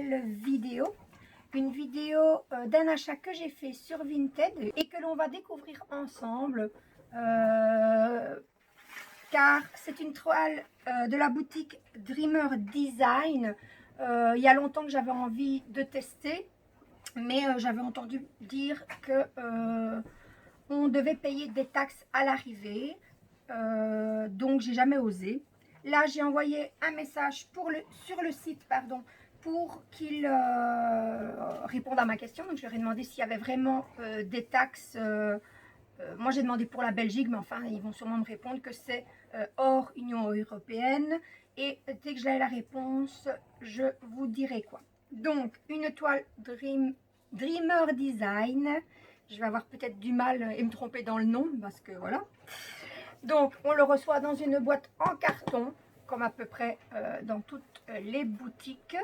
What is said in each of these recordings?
nouvelle vidéo. Une vidéo d'un achat que j'ai fait sur Vinted et que l'on va découvrir ensemble car c'est une toile de la boutique Dreamer Design. Il y a longtemps que j'avais envie de tester, mais j'avais entendu dire que on devait payer des taxes à l'arrivée, donc j'ai jamais osé. Là, j'ai envoyé un message sur le site, pardon, pour qu'il réponde à ma question. Donc, je leur ai demandé s'il y avait vraiment des taxes. Moi, j'ai demandé pour la Belgique, mais enfin, ils vont sûrement me répondre que c'est hors Union européenne. Et dès que j'ai la réponse, je vous dirai quoi. Donc, une toile Dreamer Design. Je vais avoir peut-être du mal et me tromper dans le nom, parce que voilà. Donc, on le reçoit dans une boîte en carton, comme à peu près dans toutes les boutiques.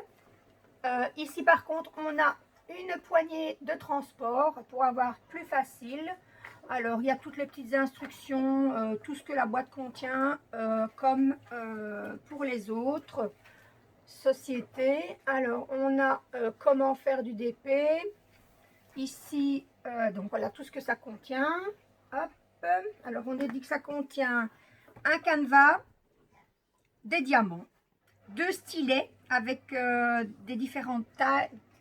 Ici, par contre, on a une poignée de transport pour avoir plus facile. Alors, il y a toutes les petites instructions, tout ce que la boîte contient, comme pour les autres sociétés. Alors, on a comment faire du DP. Ici, donc voilà tout ce que ça contient. Hop. Alors, on dit que ça contient un canevas, des diamants, deux stylets avec des différentes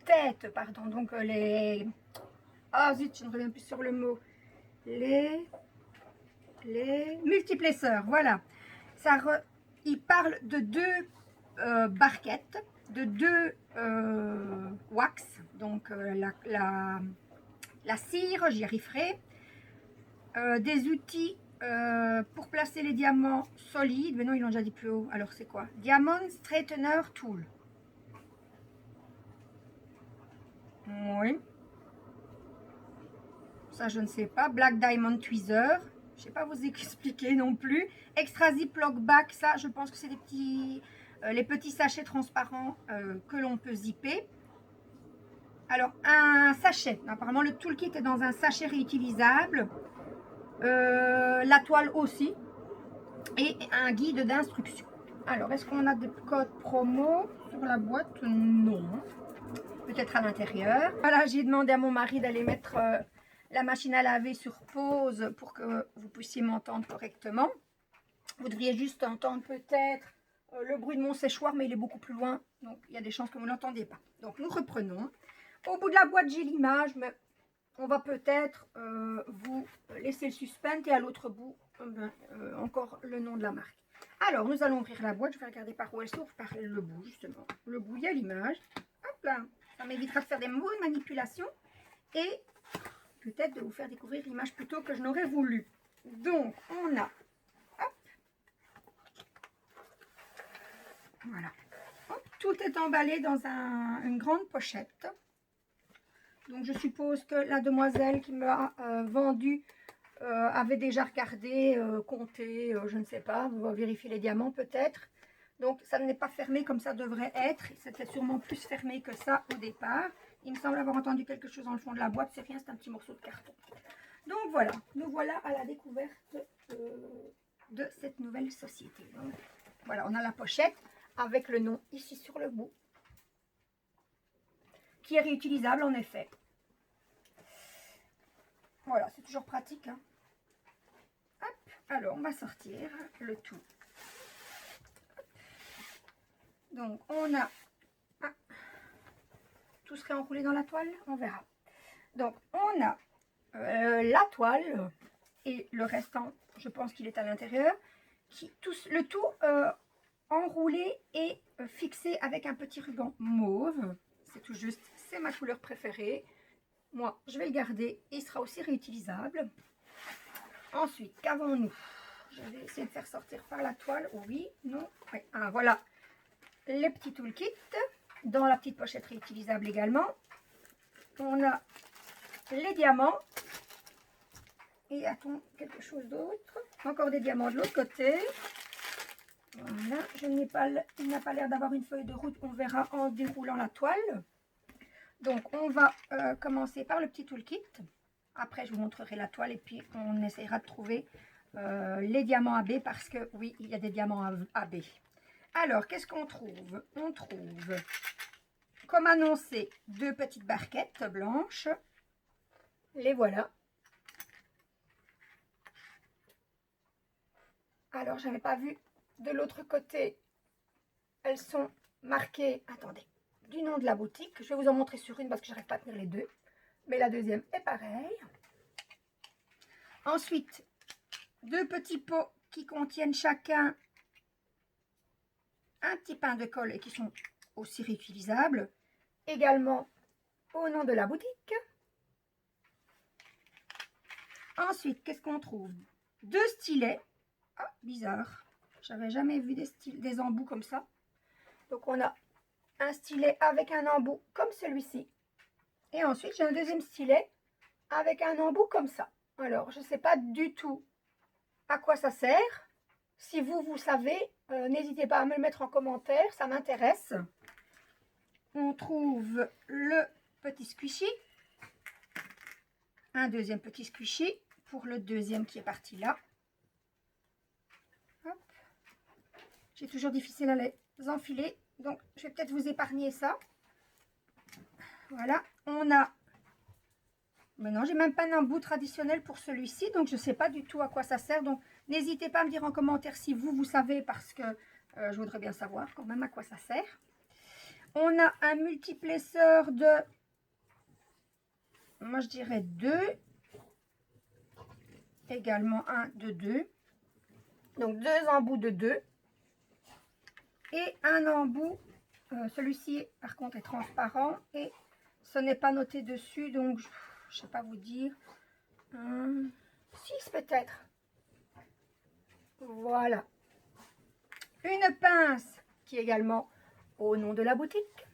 têtes, pardon. Donc, les... Ah zut, je ne reviens plus sur le mot. Les multiplesseurs, voilà. Il parle de deux barquettes, de deux wax, donc la cire, j'y arriverai. Des outils pour placer les diamants solides. Mais non, ils l'ont déjà dit plus haut. Alors, c'est quoi? Diamond Straightener Tool. Oui. Ça, je ne sais pas. Black Diamond Tweezer. Je ne sais pas vous expliquer non plus. Extra Ziploc Back. Ça, je pense que c'est les petits sachets transparents que l'on peut zipper. Alors, un sachet. Apparemment, le toolkit est dans un sachet réutilisable. La toile aussi. Et un guide d'instruction. Alors, est-ce qu'on a des codes promo sur la boîte? Non. Peut-être à l'intérieur. Voilà, j'ai demandé à mon mari d'aller mettre la machine à laver sur pause pour que vous puissiez m'entendre correctement. Vous devriez juste entendre peut-être le bruit de mon séchoir, mais il est beaucoup plus loin. Donc, il y a des chances que vous ne l'entendiez pas. Donc, nous reprenons. Au bout de la boîte, j'ai l'image, mais on va peut-être vous laisser le suspense. Et à l'autre bout, encore le nom de la marque. Alors, nous allons ouvrir la boîte. Je vais regarder par où elle s'ouvre, par le bout, justement. Le bout, il y a l'image. Hop là. Ça m'évitera de faire des mauvaises manipulations. Et peut-être de vous faire découvrir l'image plus tôt que je n'aurais voulu. Donc, on a... Hop. Voilà. Hop, tout est emballé dans une grande pochette. Donc, je suppose que la demoiselle qui m'a vendu avait déjà regardé, compté, je ne sais pas, on va vérifier les diamants peut-être. Donc, ça n'est pas fermé comme ça devrait être. C'était sûrement plus fermé que ça au départ. Il me semble avoir entendu quelque chose dans le fond de la boîte. C'est rien, c'est un petit morceau de carton. Donc, voilà. Nous voilà à la découverte de cette nouvelle société. Donc, voilà, on a la pochette avec le nom ici sur le bout. Qui est réutilisable en effet. Voilà, c'est toujours pratique. Hein. Hop, alors on va sortir le tout. Donc on a... Ah, tout serait enroulé dans la toile, on verra. Donc on a la toile et le restant, je pense qu'il est à l'intérieur. Le tout enroulé et fixé avec un petit ruban mauve. C'est tout juste, c'est ma couleur préférée. Moi, je vais le garder. Il sera aussi réutilisable. Ensuite, qu'avons-nous? Je vais essayer de faire sortir par la toile. Oui, non, oui. Ah, voilà. Les petits toolkits. Dans la petite pochette réutilisable également. On a les diamants. Et a-t-on quelque chose d'autre? Encore des diamants de l'autre côté. Voilà. Il n'a pas l'air d'avoir une feuille de route. On verra en déroulant la toile. Donc, on va commencer par le petit toolkit. Après, je vous montrerai la toile et puis on essaiera de trouver les diamants AB parce que, oui, il y a des diamants AB. Alors, qu'est-ce qu'on trouve? On trouve comme annoncé, 2 petites barquettes blanches. Les voilà. Alors, je n'avais pas vu de l'autre côté. Elles sont marquées, attendez, du nom de la boutique. Je vais vous en montrer sur une parce que je n'arrive pas à tenir les deux. Mais la deuxième est pareille. Ensuite, 2 petits pots qui contiennent chacun un petit pain de colle et qui sont aussi réutilisables. Également au nom de la boutique. Ensuite, qu'est-ce qu'on trouve? 2 stylets. Ah, bizarre. J'avais jamais vu des embouts comme ça. Donc, on a un stylet avec un embout comme celui-ci. Et ensuite, j'ai un deuxième stylet avec un embout comme ça. Alors, je ne sais pas du tout à quoi ça sert. Si vous savez, n'hésitez pas à me le mettre en commentaire. Ça m'intéresse. On trouve le petit squishy. Un deuxième petit squishy pour le deuxième qui est parti là. J'ai toujours difficile à les enfiler, donc je vais peut-être vous épargner ça. Voilà, on a... Mais non, j'ai même pas un embout traditionnel pour celui-ci, donc je ne sais pas du tout à quoi ça sert. Donc n'hésitez pas à me dire en commentaire si vous savez, parce que je voudrais bien savoir quand même à quoi ça sert. On a un multiplesseur de... Moi je dirais 2. Également un de 2. Donc 2 embouts de 2. Et un embout, celui-ci par contre est transparent et ce n'est pas noté dessus, donc je ne sais pas vous dire. 6 peut-être. Voilà. Une pince qui est également au nom de la boutique,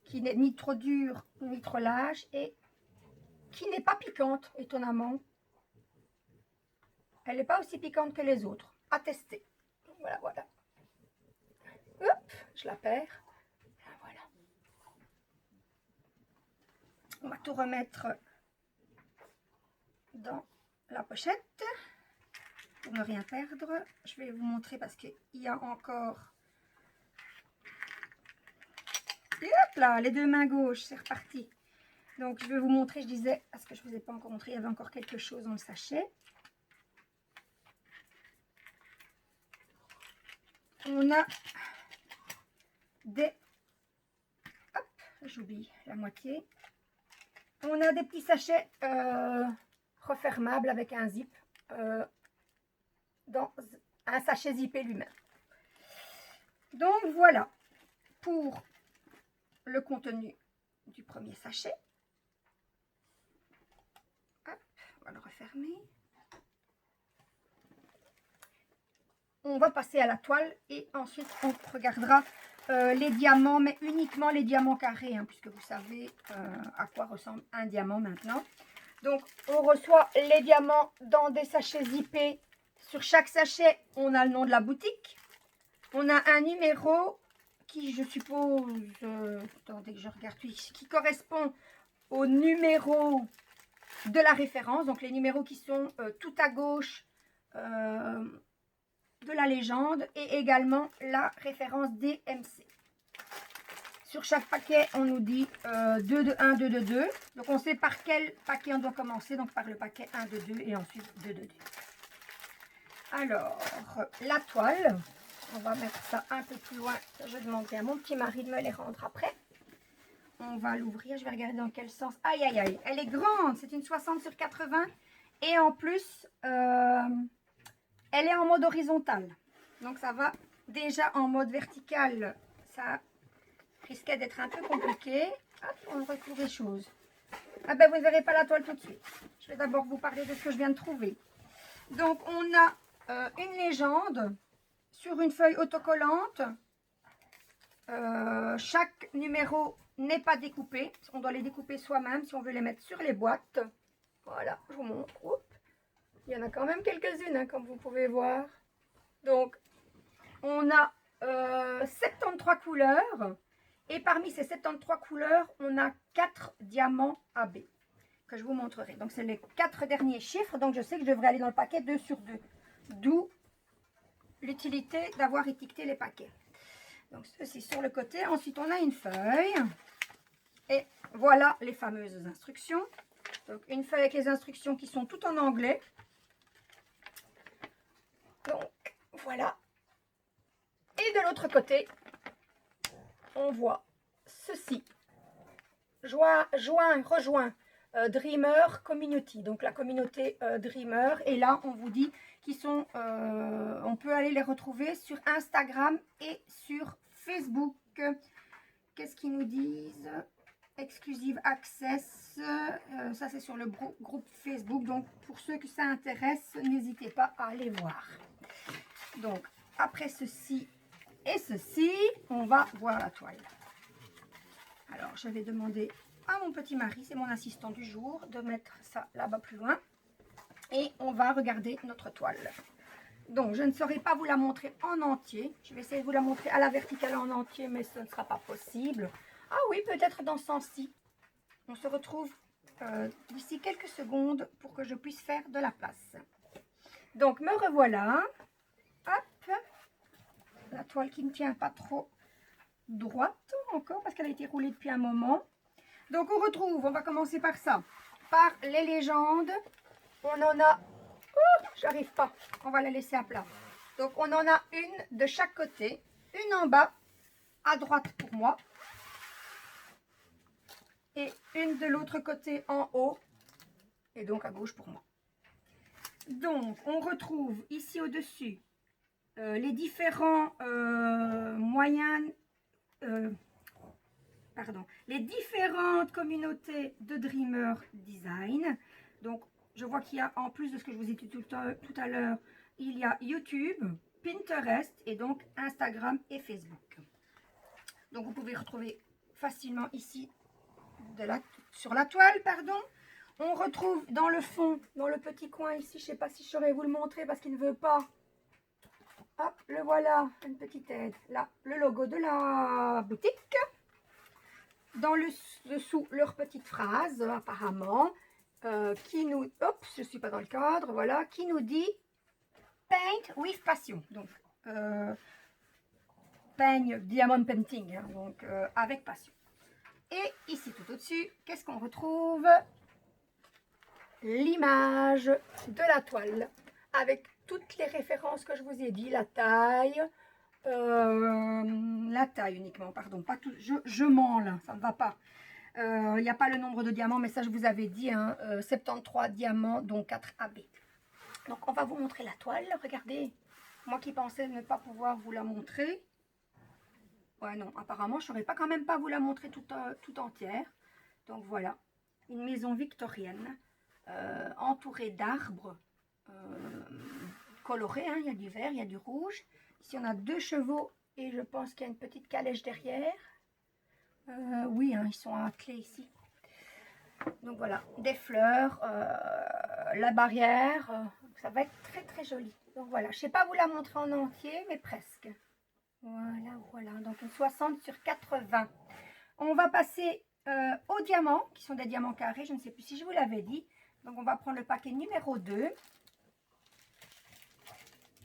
qui n'est ni trop dure ni trop lâche et qui n'est pas piquante, étonnamment. Elle n'est pas aussi piquante que les autres. À tester. Voilà, voilà. Hop, je la perds. Voilà. On va tout remettre dans la pochette pour ne rien perdre. Je vais vous montrer parce qu'il y a encore... Et hop là, les 2 mains gauches, c'est reparti. Donc je vais vous montrer, je disais, parce que je ne vous ai pas encore montré, il y avait encore quelque chose dans le sachet. On a des... Hop, j'oublie la moitié. On a des petits sachets refermables avec un zip dans un sachet zippé lui-même. Donc voilà pour le contenu du premier sachet. Hop, on va le refermer. On va passer à la toile et ensuite on regardera les diamants, mais uniquement les diamants carrés, hein, puisque vous savez à quoi ressemble un diamant maintenant. Donc on reçoit les diamants dans des sachets zippés. Sur chaque sachet, on a le nom de la boutique. On a un numéro qui, je suppose, attendez que je regarde, qui correspond au numéro de la référence. Donc les numéros qui sont tout à gauche de la légende et également la référence DMC. Sur chaque paquet, on nous dit 2 de 1, 2 de 2. Donc on sait par quel paquet on doit commencer. Donc par le paquet 1 de 2 et ensuite 2 de 2. Alors, la toile, on va mettre ça un peu plus loin. Je demanderai à mon petit mari de me les rendre après. On va l'ouvrir, je vais regarder dans quel sens. Aïe, aïe, aïe, elle est grande, c'est une 60 sur 80. Et en plus, elle est en mode horizontal. Donc ça va déjà en mode vertical. Ça risquait d'être un peu compliqué. Hop, on retrouve les choses. Ah ben vous ne verrez pas la toile tout de suite. Je vais d'abord vous parler de ce que je viens de trouver. Donc on a une légende sur une feuille autocollante. Chaque numéro n'est pas découpé. On doit les découper soi-même si on veut les mettre sur les boîtes. Voilà, je vous montre. Oups. Il y en a quand même quelques-unes, hein, comme vous pouvez voir. Donc, on a 73 couleurs. Et parmi ces 73 couleurs, on a 4 diamants AB que je vous montrerai. Donc, c'est les 4 derniers chiffres. Donc, je sais que je devrais aller dans le paquet 2 sur 2. D'où l'utilité d'avoir étiqueté les paquets. Donc ceci sur le côté. Ensuite, on a une feuille. Et voilà les fameuses instructions. Donc une feuille avec les instructions qui sont toutes en anglais. Donc voilà. Et de l'autre côté, on voit ceci. Rejoins Dreamer Community. Donc la communauté Dreamer. Et là, on vous dit qu'ils sont... on peut aller les retrouver sur Instagram et sur Facebook. Qu'est-ce qu'ils nous disent? Exclusive Access. Ça, c'est sur le groupe Facebook. Donc, pour ceux que ça intéresse, n'hésitez pas à aller voir. Donc, après ceci et ceci, on va voir la toile. Alors, je vais demander à mon petit mari, c'est mon assistant du jour, de mettre ça là-bas plus loin. Et on va regarder notre toile. Donc, je ne saurais pas vous la montrer en entier. Je vais essayer de vous la montrer à la verticale en entier, mais ce ne sera pas possible. Ah oui, peut-être dans ce sens-ci. On se retrouve d'ici quelques secondes pour que je puisse faire de la place. Donc, me revoilà. Hop. La toile qui ne tient pas trop droite encore parce qu'elle a été roulée depuis un moment. Donc, on retrouve, on va commencer par ça. Par les légendes. On en a... Oh, j'arrive pas. On va la laisser à plat. Donc, on en a une de chaque côté. Une en bas, à droite pour moi. Et une de l'autre côté en haut. Et donc, à gauche pour moi. Donc, on retrouve ici au-dessus les différents moyens... les différentes communautés de Dreamer Design. Donc, je vois qu'il y a, en plus de ce que je vous ai dit tout à l'heure, il y a YouTube, Pinterest et donc Instagram et Facebook. Donc, vous pouvez retrouver facilement ici, sur la toile, pardon. On retrouve dans le fond, dans le petit coin ici, je ne sais pas si je saurais vous le montrer parce qu'il ne veut pas. Hop, le voilà, une petite aide. Là, le logo de la boutique. Dans le dessous, leur petite phrase, apparemment, qui nous... Hop, je ne suis pas dans le cadre, voilà, qui nous dit « Paint with passion ». Donc, peigne, diamond painting, hein, donc avec passion. Et ici, tout au-dessus, qu'est-ce qu'on retrouve? L'image de la toile, avec toutes les références que je vous ai dit, la taille uniquement, pardon, pas tout, je mens là, ça ne va pas. Il n'y a pas le nombre de diamants, mais ça je vous avais dit, hein, 73 diamants, donc 4 AB. Donc on va vous montrer la toile, regardez, moi qui pensais ne pas pouvoir vous la montrer. Ouais non, apparemment je ne saurais pas quand même pas vous la montrer tout entière. Donc voilà, une maison victorienne, entourée d'arbres colorés, hein, il y a du vert, il y a du rouge. Ici on a 2 chevaux et je pense qu'il y a une petite calèche derrière. Oui, hein, ils sont à clé ici. Donc voilà, des fleurs, la barrière, ça va être très très joli. Donc voilà, je ne sais pas vous la montrer en entier, mais presque. Voilà, donc une 60 sur 80. On va passer aux diamants, qui sont des diamants carrés, je ne sais plus si je vous l'avais dit. Donc on va prendre le paquet numéro 2.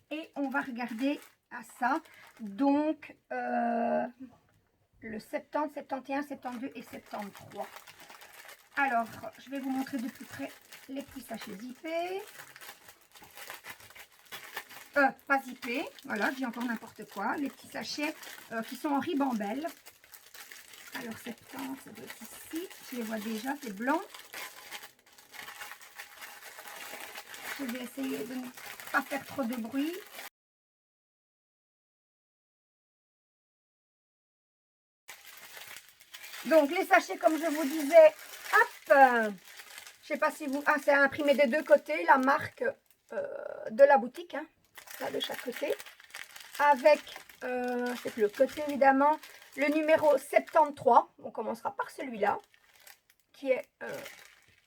Et on va regarder à ça. Donc, le 70, 71, 72 et 73. Alors, je vais vous montrer de plus près les petits sachets zippés. Pas zippés. Voilà, j'ai encore n'importe quoi. Les petits sachets qui sont en ribambelle. Alors, 70, ça doit être ici. Je les vois déjà, c'est blanc. Je vais essayer de ne pas faire trop de bruit. Donc, les sachets, comme je vous disais, hop, je ne sais pas si vous... Ah, c'est imprimé des deux côtés, la marque de la boutique, hein, là, de chaque côté. Avec, c'est le côté, évidemment, le numéro 73. On commencera par celui-là, qui est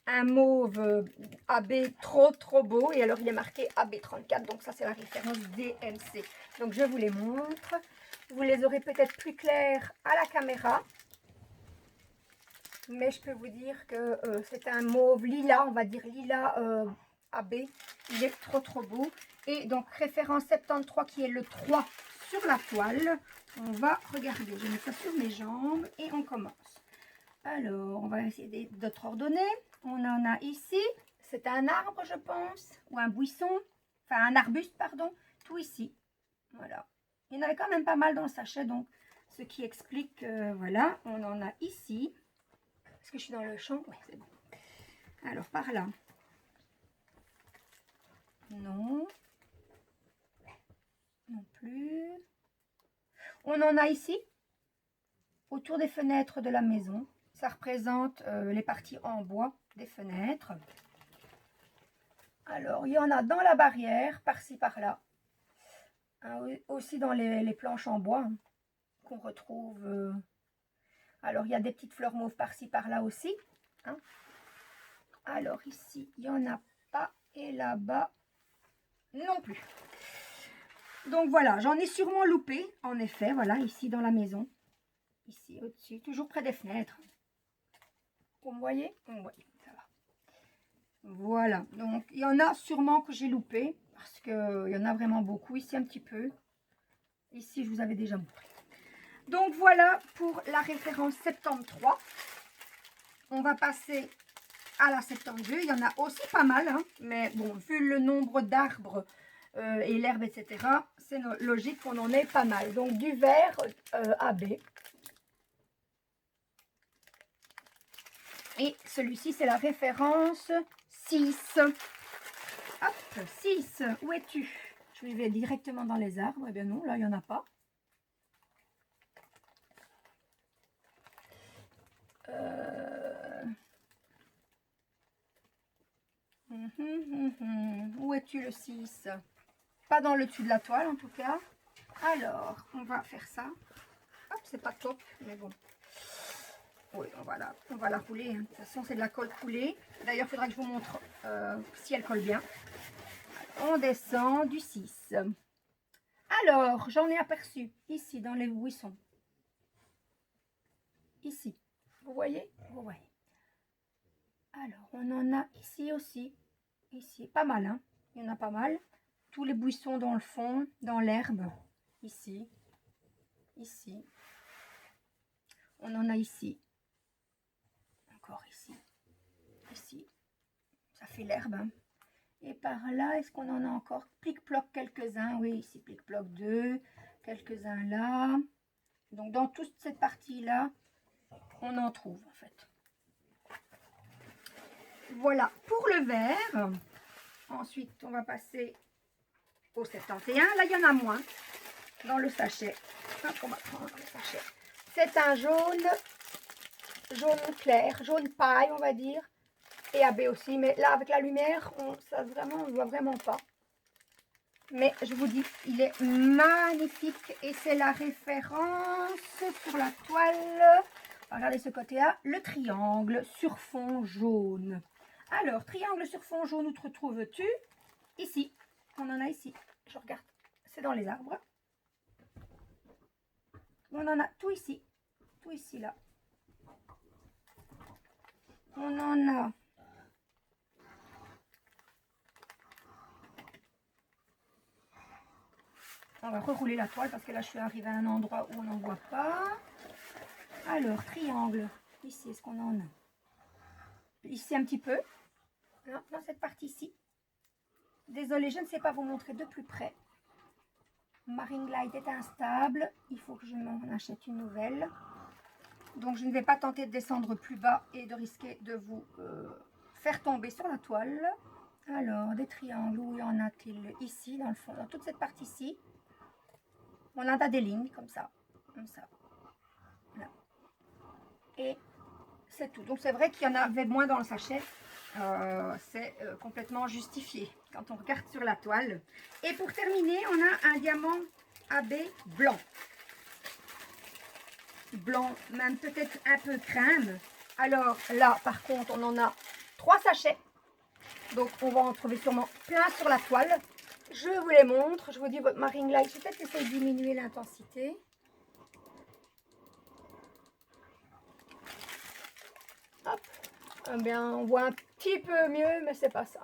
un mauve AB trop beau. Et alors, il est marqué AB34, donc ça, c'est la référence DMC. Donc, je vous les montre. Vous les aurez peut-être plus clairs à la caméra. Mais je peux vous dire que c'est un mauve lilas, on va dire lilas AB. Il est trop beau. Et donc référence 73 qui est le 3 sur la toile. On va regarder. Je mets ça sur mes jambes et on commence. Alors, on va essayer d'autres ordonnées. On en a ici. C'est un arbre, je pense, ou un buisson. Enfin, un arbuste, pardon. Tout ici. Voilà. Il y en avait quand même pas mal dans le sachet, donc ce qui explique que, voilà, on en a ici. Est-ce que je suis dans le champ? Oui, c'est bon. Alors, par là. Non. Non plus. On en a ici, autour des fenêtres de la maison. Ça représente les parties en bois des fenêtres. Alors, il y en a dans la barrière, par-ci, par-là. Aussi dans les planches en bois, hein, qu'on retrouve. Alors, il y a des petites fleurs mauves par-ci, par-là aussi. Hein. Alors, ici, il n'y en a pas. Et là-bas, non plus. Donc, voilà, j'en ai sûrement loupé, en effet. Voilà, ici, dans la maison. Ici, au-dessus, toujours près des fenêtres. Vous me voyez? Vous me voyez, ça va. Voilà, donc, il y en a sûrement que j'ai loupé. Parce qu'il y en a vraiment beaucoup. Ici, un petit peu. Ici, je vous avais déjà montré. Donc, voilà pour la référence 73. On va passer à la 72. Il y en a aussi pas mal, hein, mais bon, vu le nombre d'arbres et l'herbe, etc., c'est logique qu'on en ait pas mal. Donc, du vert AB. Et celui-ci, c'est la référence 6. Hop, 6. Où es-tu? Je vais directement dans les arbres. Eh bien non, là, il n'y en a pas. Où es-tu le 6? Pas dans le dessus de la toile en tout cas. Alors, on va faire ça. Hop, c'est pas top, mais bon. Oui, on va la rouler. Hein. De toute façon, c'est de la colle coulée. D'ailleurs, il faudra que je vous montre si elle colle bien. On descend du 6. Alors, j'en ai aperçu ici dans les buissons. Ici. Vous voyez? Vous voyez. Alors, on en a ici aussi. Ici, pas mal, hein. Il y en a pas mal. Tous les buissons dans le fond, dans l'herbe. Ici. Ici. On en a ici. Encore ici. Ici. Ça fait l'herbe, hein. Et par là, est-ce qu'on en a encore? Plic-ploc quelques-uns. Oui, ici, plic-ploc 2. Quelques-uns là. Donc, dans toute cette partie-là, on en trouve, en fait. Voilà, pour le vert. Ensuite, on va passer au 71. Là, il y en a moins dans le sachet. Hop, on va prendre le sachet. C'est un jaune clair, jaune paille, on va dire. Et AB aussi, mais là, avec la lumière, on ne voit vraiment pas. Mais je vous dis, il est magnifique. Et c'est la référence sur la toile. Regardez ce côté-là, le triangle sur fond jaune. Alors, triangle sur fond jaune, où te retrouves-tu? Ici. On en a ici. Je regarde. C'est dans les arbres. On en a tout ici. Tout ici, là. On en a... On va rerouler la toile parce que là, je suis arrivée à un endroit où on n'en voit pas. Alors, triangle. Ici, est-ce qu'on en a? Ici, un petit peu. Non, dans cette partie-ci. Désolée, je ne sais pas vous montrer de plus près. Ma ring light est instable. Il faut que je m'en achète une nouvelle. Donc, je ne vais pas tenter de descendre plus bas et de risquer de vous faire tomber sur la toile. Alors, des triangles, où y en a-t-il? Ici, dans le fond, dans toute cette partie-ci. On a des lignes comme ça. Comme ça. Là. Et c'est tout. Donc, c'est vrai qu'il y en avait moins dans le sachet. C'est complètement justifié quand on regarde sur la toile. Et pour terminer, on a un diamant AB blanc. Blanc, même peut-être un peu crème. Alors là, par contre, on en a 3 sachets. Donc, on va en trouver sûrement plein sur la toile. Je vous les montre. Je vous dis, votre ring light, je vais peut-être essayer de diminuer l'intensité. Hop. Eh bien, on voit un petit peu mieux, mais c'est pas ça.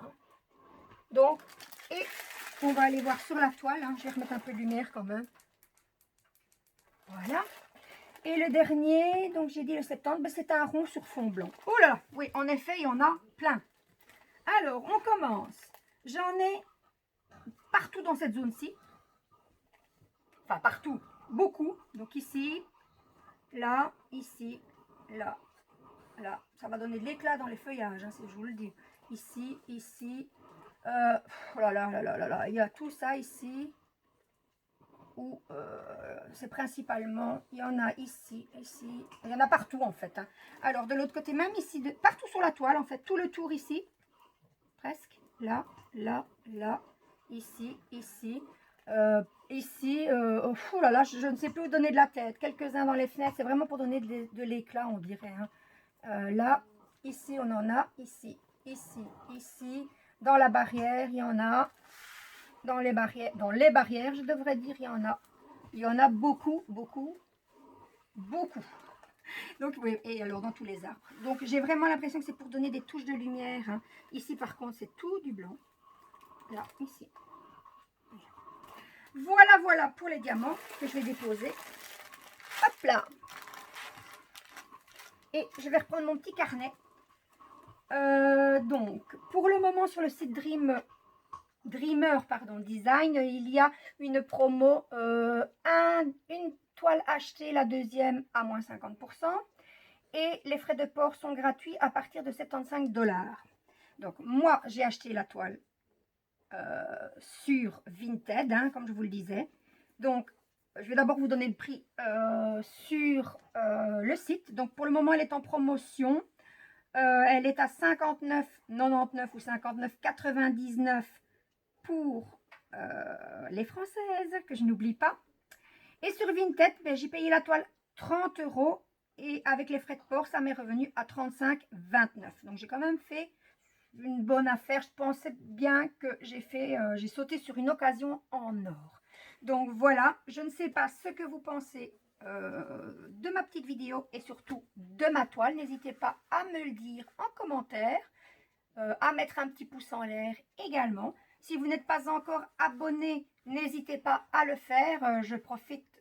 Donc, et on va aller voir sur la toile. Hein. Je vais remettre un peu de lumière quand même. Voilà. Et le dernier, donc j'ai dit le 70, ben c'est un rond sur fond blanc. Oh là là, oui, en effet, il y en a plein. Alors, on commence. J'en ai partout dans cette zone-ci. Enfin, partout, beaucoup. Donc ici, là, ici, là, là. Ça va donner de l'éclat dans les feuillages, hein, je vous le dis. Ici, ici. Oh là là là là là là. Il y a tout ça ici. Où c'est principalement, il y en a ici, ici, il y en a partout en fait. Hein. Alors de l'autre côté, même ici, partout sur la toile, en fait, tout le tour ici, presque, là, là, là, ici, ici, ici, oh là là, je ne sais plus où donner de la tête. Quelques-uns dans les fenêtres, c'est vraiment pour donner de l'éclat, on dirait. Hein. Là, ici, on en a, ici, ici, ici, dans la barrière, il y en a. Dans les barrières, je devrais dire, il y en a beaucoup, beaucoup, beaucoup. Donc, oui, et alors dans tous les arbres. Donc, j'ai vraiment l'impression que c'est pour donner des touches de lumière. Hein. Ici, par contre, c'est tout du blanc. Là, ici. Voilà, voilà pour les diamants que je vais déposer. Hop là. Et je vais reprendre mon petit carnet. Donc, pour le moment, sur le site Dreamer Design, il y a une promo, une toile achetée, la deuxième à moins 50%, et les frais de port sont gratuits à partir de 75 $. Donc moi j'ai acheté la toile sur Vinted, hein, comme je vous le disais. Donc je vais d'abord vous donner le prix sur le site. Donc pour le moment elle est en promotion. Elle est à 59,99 ou 59,99 pour les françaises, que je n'oublie pas. Et sur Vinted, ben, j'ai payé la toile 30 € et avec les frais de port, ça m'est revenu à 35,29 €. Donc j'ai quand même fait une bonne affaire. Je pensais bien que j'ai sauté sur une occasion en or. Donc voilà, je ne sais pas ce que vous pensez de ma petite vidéo et surtout de ma toile. N'hésitez pas à me le dire en commentaire, à mettre un petit pouce en l'air également. Si vous n'êtes pas encore abonné, n'hésitez pas à le faire. Je profite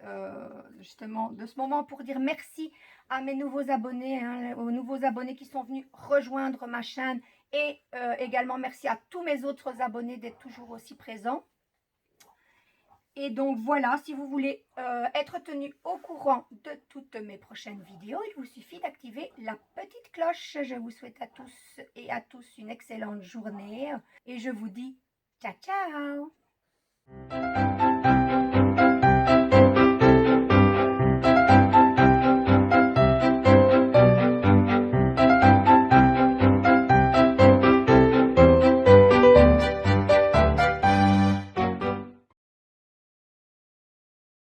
justement de ce moment pour dire merci à mes nouveaux abonnés, hein, aux nouveaux abonnés qui sont venus rejoindre ma chaîne. Et également merci à tous mes autres abonnés d'être toujours aussi présents. Et donc voilà, si vous voulez être tenu au courant de toutes mes prochaines vidéos, il vous suffit d'activer la petite cloche. Je vous souhaite à tous et à tous une excellente journée et je vous dis ciao ciao.